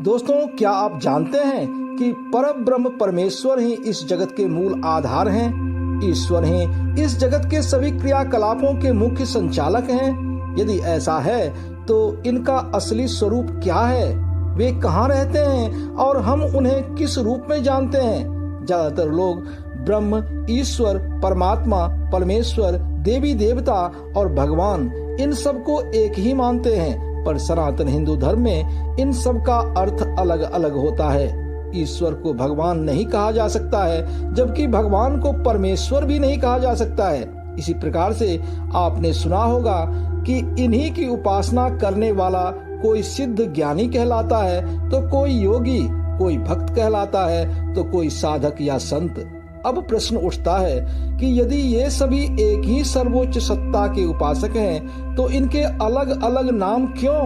दोस्तों, क्या आप जानते हैं कि परब्रह्म परमेश्वर ही इस जगत के मूल आधार हैं? ईश्वर ही इस जगत के सभी क्रियाकलापों के मुख्य संचालक हैं। यदि ऐसा है तो इनका असली स्वरूप क्या है? वे कहाँ रहते हैं और हम उन्हें किस रूप में जानते हैं? ज्यादातर लोग ब्रह्म, ईश्वर, परमात्मा, परमेश्वर, देवी देवता और भगवान इन सब को एक ही मानते हैं, पर सनातन हिंदू धर्म में इन सब का अर्थ अलग अलग होता है। ईश्वर को भगवान नहीं कहा जा सकता है, जबकि भगवान को परमेश्वर भी नहीं कहा जा सकता है। इसी प्रकार से आपने सुना होगा कि इन्हीं की उपासना करने वाला कोई सिद्ध ज्ञानी कहलाता है, तो कोई योगी, कोई भक्त कहलाता है, तो कोई साधक या संत। अब प्रश्न उठता है कि यदि ये सभी एक ही सर्वोच्च सत्ता के उपासक हैं, तो इनके अलग अलग नाम क्यों?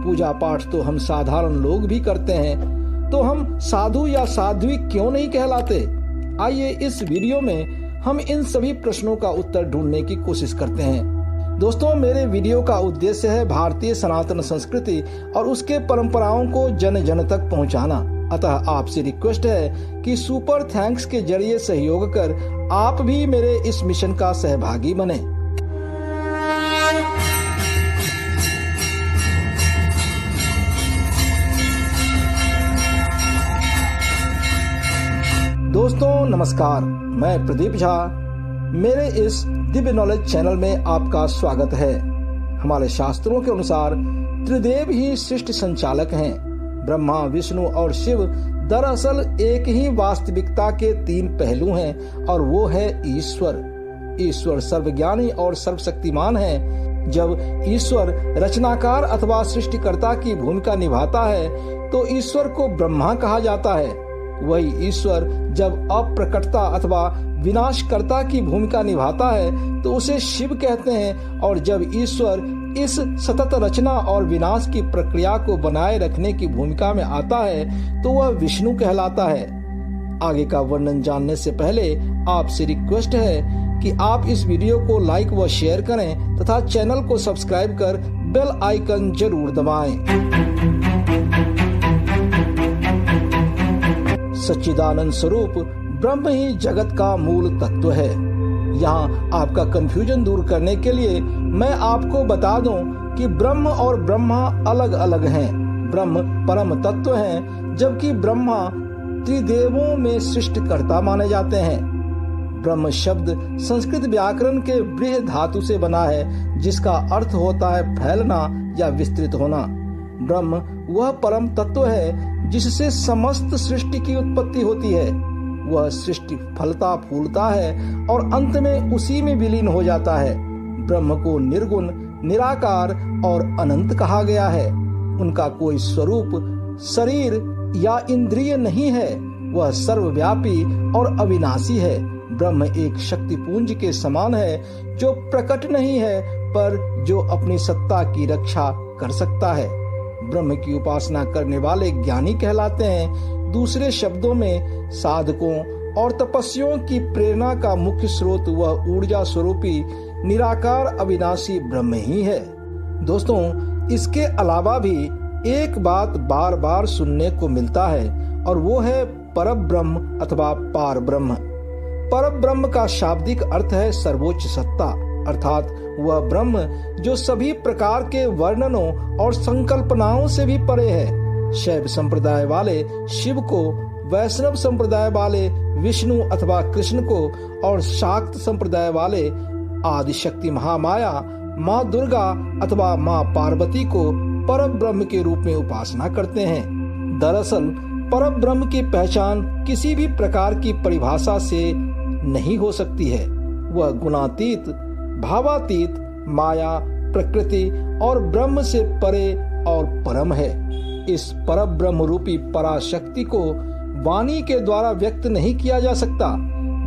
पूजा पाठ तो हम साधारण लोग भी करते हैं, तो हम साधु या साध्वी क्यों नहीं कहलाते? आइए इस वीडियो में हम इन सभी प्रश्नों का उत्तर ढूंढने की कोशिश करते हैं। दोस्तों, मेरे वीडियो का उद्देश्य है भारतीय सनातन संस्कृति और उसके परंपराओं को जन जन तक पहुंचाना। अतः आपसे रिक्वेस्ट है कि सुपर थैंक्स के जरिए सहयोग कर आप भी मेरे इस मिशन का सहभागी बने। दोस्तों नमस्कार, मैं प्रदीप झा। मेरे इस दिव्य नॉलेज चैनल में आपका स्वागत है। हमारे शास्त्रों के अनुसार त्रिदेव ही सृष्टि संचालक हैं। ब्रह्मा, विष्णु और शिव दरअसल एक ही वास्तविकता के तीन पहलू हैं, और वो है ईश्वर। ईश्वर सर्वज्ञानी और सर्वशक्तिमान है। जब ईश्वर रचनाकार अथवा सृष्टिकर्ता की भूमिका निभाता है, तो ईश्वर को ब्रह्मा कहा जाता है। वही ईश्वर जब अप्रकटता अथवा विनाशकर्ता की भूमिका निभाता है, तो उसे शिव कहते हैं। और जब ईश्वर इस सतत रचना और विनाश की प्रक्रिया को बनाए रखने की भूमिका में आता है, तो वह विष्णु कहलाता है। आगे का वर्णन जानने से पहले आपसे रिक्वेस्ट है कि आप इस वीडियो को लाइक व शेयर करें तथा चैनल को सब्सक्राइब कर बेल आइकन जरूर दबाएं। सच्चिदानंद स्वरूप ब्रह्म ही जगत का मूल तत्व है। यहाँ आपका कंफ्यूजन दूर करने के लिए मैं आपको बता दूं कि ब्रह्म और ब्रह्मा अलग अलग हैं। ब्रह्म परम तत्व हैं, जबकि ब्रह्मा त्रिदेवों में सृष्टिकर्ता माने जाते हैं। ब्रह्म शब्द संस्कृत व्याकरण के ब्रीह धातु से बना है, जिसका अर्थ होता है फैलना या विस्तृत होना। ब्रह्म वह परम तत्व है जिससे समस्त सृष्टि की उत्पत्ति होती है। वह सृष्टि फलता फूलता है और अंत में उसी में विलीन हो जाता है। ब्रह्म को निर्गुण, निराकार और अनंत कहा गया है। उनका कोई स्वरूप, शरीर या इंद्रिय नहीं है। वह सर्वव्यापी और अविनाशी है। ब्रह्म एक शक्ति पुंज के समान है, जो प्रकट नहीं है, पर जो अपनी सत्ता की रक्षा कर सकता है। ब्रह्म की उपासना करने वाले ज्ञानी कहलाते हैं। दूसरे शब्दों में साधकों और तपस्वियों की प्रेरणा का मुख्य स्रोत वह ऊर्जा स्वरूपी निराकार अविनाशी ब्रह्म ही है। दोस्तों, इसके अलावा भी एक बात बार बार सुनने को मिलता है, और वो है परब्रह्म अथवा पार ब्रह्म। परब्रह्म का शाब्दिक अर्थ है सर्वोच्च सत्ता, अर्थात वह ब्रह्म जो सभी प्रकार के वर्णनों और संकल्पनाओं से भी परे है। शैव संप्रदाय वाले शिव को, वैष्णव संप्रदाय वाले विष्णु अथवा कृष्ण को, और शाक्त संप्रदाय वाले आदि शक्ति महामाया, माँ दुर्गा अथवा माँ पार्वती को परब्रह्म के रूप में उपासना करते हैं। दरअसल परब्रह्म की पहचान किसी भी प्रकार की परिभाषा से नहीं हो सकती है। वह गुणातीत, भावातीत, माया, प्रकृति और ब्रह्म से परे और परम है। इस परब्रह्म रूपी पराशक्ति को वाणी के द्वारा व्यक्त नहीं किया जा सकता।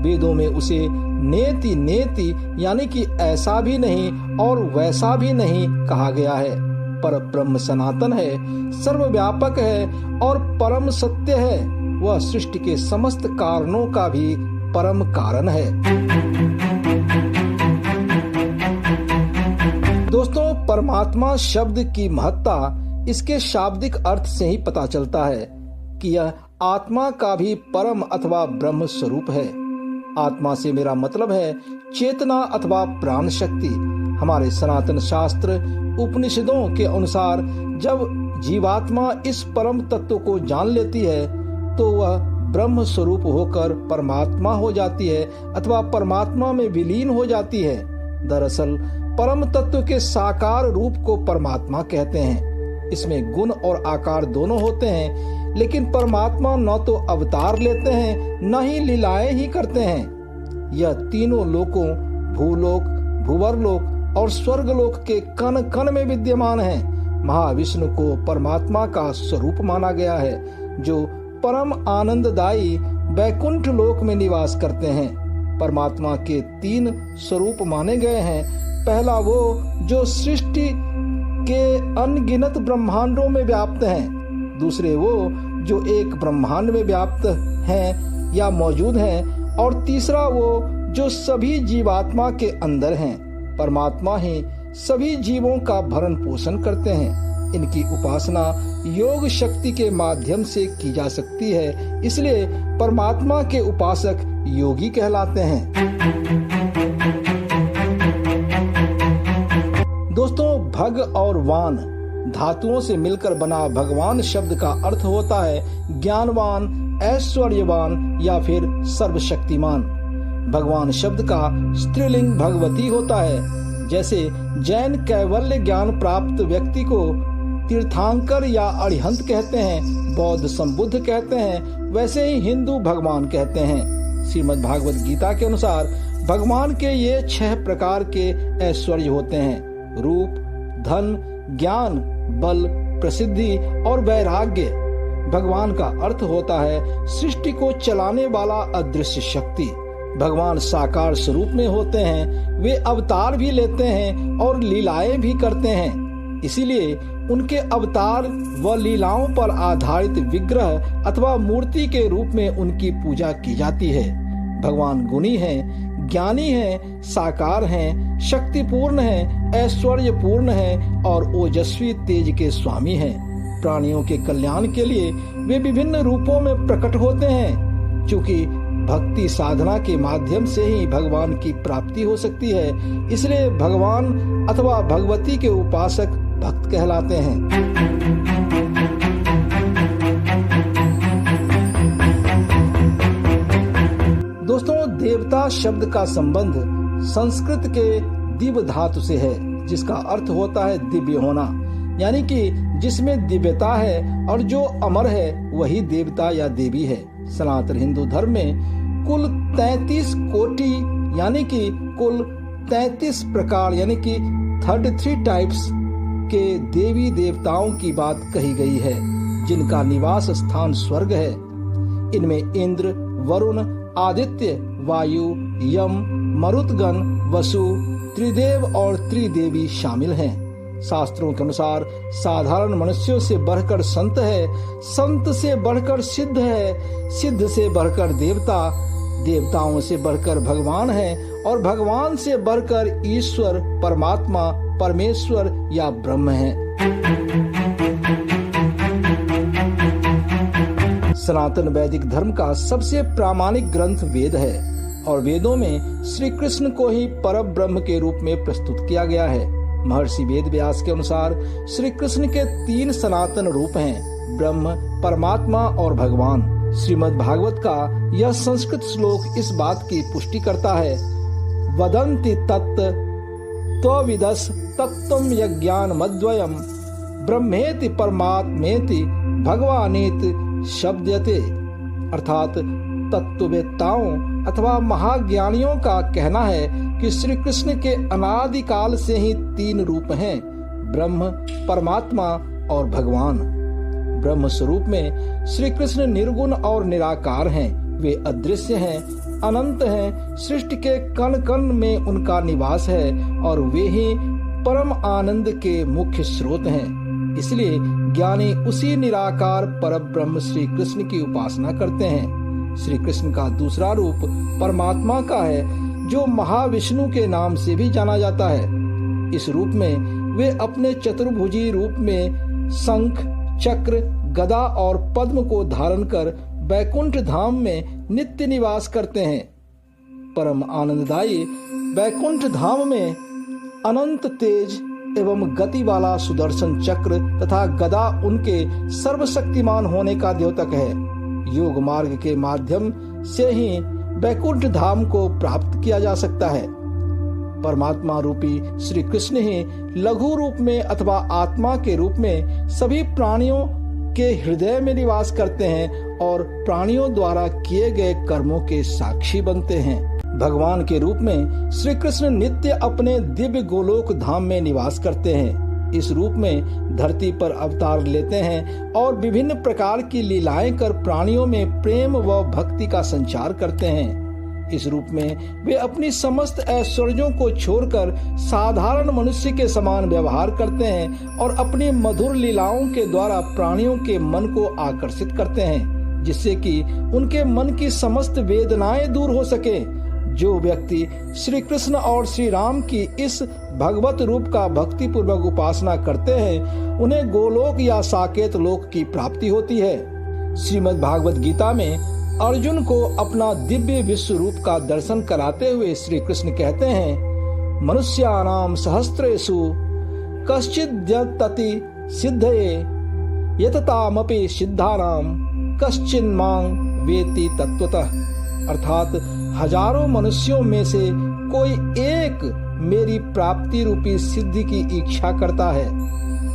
वेदों में उसे नेति नेति यानी कि ऐसा भी नहीं और वैसा भी नहीं कहा गया है। परब्रह्म सनातन है, सर्वव्यापक है और परम सत्य है। वह सृष्टि के समस्त कारणों का भी परम कारण है। दोस्तों, परमात्मा शब्द की महत्ता इसके शाब्दिक अर्थ से ही पता चलता है कि यह आत्मा का भी परम अथवा ब्रह्म स्वरूप है। आत्मा से मेरा मतलब है चेतना अथवा प्राण शक्ति। हमारे सनातन शास्त्र उपनिषदों के अनुसार जब जीवात्मा इस परम तत्व को जान लेती है तो वह ब्रह्म स्वरूप होकर परमात्मा हो जाती है अथवा परमात्मा में विलीन हो जाती है। दरअसल परम तत्व के साकार रूप को परमात्मा कहते हैं। इसमें गुण और आकार दोनों होते हैं, लेकिन परमात्मा न तो अवतार लेते हैं न ही लीलाएं ही करते हैं। यह तीनों लोकों भूलोक, भूवरलोक और स्वर्गलोक के कण कण में विद्यमान है। महाविष्णु को परमात्मा का स्वरूप माना गया है, जो परम आनंददायी वैकुंठ लोक में निवास करते हैं। परमात्मा के 3 स्वरूप माने गए हैं। पहला वो जो सृष्टि के अनगिनत ब्रह्मांडों में व्याप्त हैं। दूसरे वो जो एक ब्रह्मांड में व्याप्त हैं या मौजूद हैं। और तीसरा वो जो सभी जीवात्मा के अंदर हैं। परमात्मा ही सभी जीवों का भरण पोषण करते हैं। इनकी उपासना योग शक्ति के माध्यम से की जा सकती है, इसलिए परमात्मा के उपासक योगी कहलाते हैं। दोस्तों, भग और वान धातुओं से मिलकर बना भगवान शब्द का अर्थ होता है ज्ञानवान, ऐश्वर्यवान या फिर सर्वशक्तिमान। भगवान शब्द का स्त्रीलिंग भगवती होता है। जैसे जैन कैवल्य ज्ञान प्राप्त व्यक्ति को तीर्थंकर या अरिहंत कहते हैं, बौद्ध संबुद्ध कहते हैं, वैसे ही हिंदू भगवान कहते हैं। श्रीमद् भागवत गीता के अनुसार भगवान के ये 6 प्रकार के ऐश्वर्य होते हैं: रूप, धन, ज्ञान, बल, प्रसिद्धि और वैराग्य। भगवान का अर्थ होता है सृष्टि को चलाने वाला अदृश्य शक्ति। भगवान साकार स्वरूप में होते हैं। वे अवतार भी लेते हैं और लीलाएं भी करते हैं। इसीलिए उनके अवतार व लीलाओं पर आधारित विग्रह अथवा मूर्ति के रूप में उनकी पूजा की जाती है। भगवान गुणी हैं, ज्ञानी हैं, साकार हैं, शक्तिपूर्ण हैं, ऐश्वर्यपूर्ण हैं और ओजस्वी तेज के स्वामी हैं। प्राणियों के कल्याण के लिए वे विभिन्न रूपों में प्रकट होते हैं। चूंकि भक्ति साधना के माध्यम से ही भगवान की प्राप्ति हो सकती है, इसलिए भगवान अथवा भगवती के उपासक भक्त कहलाते हैं। दोस्तों, देवता शब्द का संबंध संस्कृत के दिव्य धातु से है, जिसका अर्थ होता है दिव्य होना, यानी कि जिसमें दिव्यता है और जो अमर है वही देवता या देवी है। सनातन हिंदू धर्म में कुल 33 कोटि यानी कि कुल 33 प्रकार यानी कि 33 टाइप्स के देवी देवताओं की बात कही गई है, जिनका निवास स्थान स्वर्ग है। इनमें इंद्र, वरुण, आदित्य, वायु, यम, मरुतगण, वसु, त्रिदेव और त्रिदेवी शामिल हैं। शास्त्रों के अनुसार साधारण मनुष्यों से बढ़कर संत है, संत से बढ़कर सिद्ध है, सिद्ध से बढ़कर देवता, देवताओं से बढ़कर भगवान है और भगवान से बढ़कर ईश्वर, परमात्मा, परमेश्वर या ब्रह्म है। सनातन वैदिक धर्म का सबसे प्रामाणिक ग्रंथ वेद है और वेदों में श्री कृष्ण को ही पर ब्रह्म के रूप में प्रस्तुत किया गया है। महर्षि वेद व्यास के अनुसार श्री कृष्ण के 3 सनातन रूप हैं: ब्रह्म, परमात्मा और भगवान। श्रीमद् भागवत का यह संस्कृत श्लोक इस बात की पुष्टि करता है: वदन्ति तत् त्वविदस् तत्त्वं यज्ञानमद्वयम् ब्रह्मेति परमात्मेति भगवानेति शब्दयते। अर्थात तत्ववेत्ताओं अथवा महाज्ञानियों का कहना है कि श्री कृष्ण के अनादिकाल से ही 3 रूप हैं: ब्रह्म, परमात्मा और भगवान। ब्रह्म स्वरूप में श्री कृष्ण निर्गुण और निराकार हैं। वे अदृश्य हैं, अनंत हैं, सृष्टि के कण कण में उनका निवास है और वे ही परम आनंद के मुख्य स्रोत हैं। इसलिए ज्ञानी उसी निराकार परब्रह्म श्री कृष्ण की उपासना करते हैं। श्री कृष्ण का दूसरा रूप परमात्मा का है, जो महाविष्णु के नाम से भी जाना जाता है। इस रूप में वे अपने चतुर्भुजी रूप में शंख, चक्र, गदा और पद्म को धारण कर बैकुंठ धाम में नित्य निवास करते हैं। परम आनंददायी बैकुंठ धाम में अनंत तेज एवं गति वाला सुदर्शन चक्र तथा गदा उनके सर्वशक्तिमान होने का द्योतक है। योग मार्ग के माध्यम से ही बैकुंठ धाम को प्राप्त किया जा सकता है। परमात्मा रूपी श्री कृष्ण ही लघु रूप में अथवा आत्मा के रूप में सभी प्राणियों के हृदय में निवास करते हैं और प्राणियों द्वारा किए गए कर्मों के साक्षी बनते हैं। भगवान के रूप में श्री कृष्ण नित्य अपने दिव्य गोलोक धाम में निवास करते हैं। इस रूप में धरती पर अवतार लेते हैं और विभिन्न प्रकार की लीलाएं कर प्राणियों में प्रेम व भक्ति का संचार करते हैं। इस रूप में वे अपनी समस्त ऐश्वर्यों को छोड़कर साधारण मनुष्य के समान व्यवहार करते हैं और अपनी मधुर लीलाओं के द्वारा प्राणियों के मन को आकर्षित करते हैं, जिससे कि उनके मन की समस्त वेदनाएं दूर हो सके। जो व्यक्ति श्री कृष्ण और श्री राम की इस भगवत रूप का भक्ति पूर्वक उपासना करते हैं, उन्हें गोलोक या साकेत लोक की प्राप्ति होती है। श्रीमद् भागवत गीता में अर्जुन को अपना दिव्य विश्व रूप का दर्शन कराते हुए श्री कृष्ण कहते हैं, मनुष्याणाम सहस्रेषु कश्चिद्यतति सिद्धये यततामपि सिद्धानाम कश्चिन्मां वेति तत्वतः। अर्थात हजारों मनुष्यों में से कोई एक मेरी प्राप्ति रूपी सिद्धि की इच्छा करता है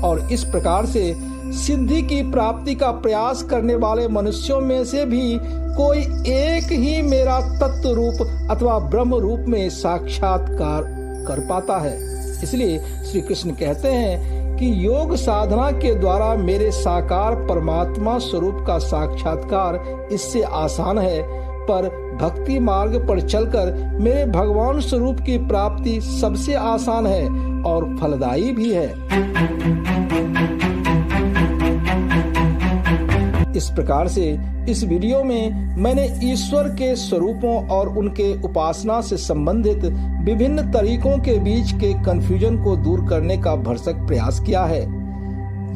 और इस प्रकार से सिद्धि की प्राप्ति का प्रयास करने वाले मनुष्यों में से भी कोई एक ही मेरा तत्व रूप अथवा ब्रह्म रूप में साक्षात्कार कर पाता है। इसलिए श्री कृष्ण कहते हैं कि योग साधना के द्वारा मेरे साकार परमात्मा स्वरूप का साक्षात्कार इससे आसान है, पर भक्ति मार्ग पर चलकर मेरे भगवान स्वरूप की प्राप्ति सबसे आसान है और फलदायी भी है। इस प्रकार से इस वीडियो में मैंने ईश्वर के स्वरूपों और उनके उपासना से संबंधित विभिन्न तरीकों के बीच के कंफ्यूजन को दूर करने का भरसक प्रयास किया है।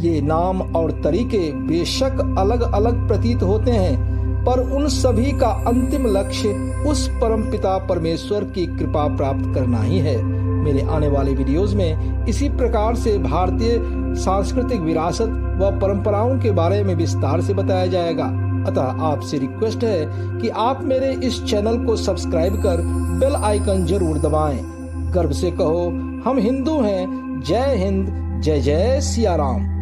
ये नाम और तरीके बेशक अलग अलग प्रतीत होते हैं, पर उन सभी का अंतिम लक्ष्य उस परमपिता परमेश्वर की कृपा प्राप्त करना ही है। मेरे आने वाले वीडियोस में इसी प्रकार से भारतीय सांस्कृतिक विरासत व परंपराओं के बारे में विस्तार से बताया जाएगा। अतः आपसे रिक्वेस्ट है कि आप मेरे इस चैनल को सब्सक्राइब कर बेल आइकन जरूर दबाएं। गर्व से कहो, हम हिंदू हैं। जय हिंद, जय जय सिया राम।